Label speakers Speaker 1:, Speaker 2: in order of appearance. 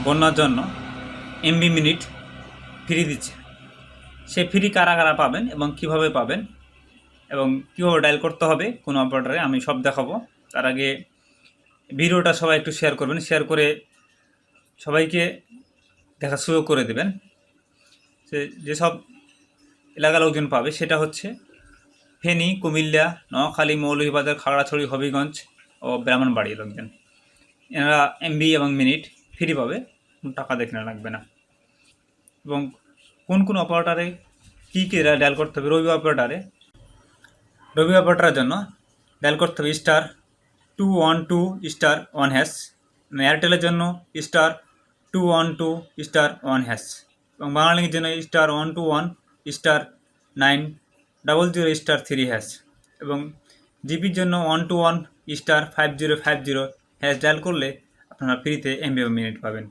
Speaker 1: বন্যার জন্য MB minute free দিচ্ছে। সে ফ্রি কারা কারা পাবেন এবং কিভাবে পাবেন এবং কীভাবে ডায়াল করতে হবে কোন অপারেটরে আমি সব দেখাবো। তার আগে ভিডিওটা সবাই একটু শেয়ার করবেন, শেয়ার করে সবাইকে দেখার সুযোগ করে দেবেন। যেসব এলাকার লোকজন পাবে সেটা হচ্ছে ফেনী, কুমিল্লা, নোয়াখালী, মৌলভীবাজার, খাগড়াছড়ি, হবিগঞ্জ ও ব্রাহ্মণবাড়ির লোকজন। এনারা এমবি এবং মিনিট ফ্রি পাবে, টাকা দেখে লাগবে না। এবং কোন কোন অপারেটারে কী কী ডায়াল করতে হবে, রবি অপারেটারের জন্য ডায়াল করতে হবে *212*1#। এয়ারটেলের জন্য *212*1#। এবং বাংলালিংকের জন্য *121*900*3#। এবং জিপির জন্য 121*5050# ডায়াল করলে আপনারা ফ্রিতে এমবি মিনিট পাবেন।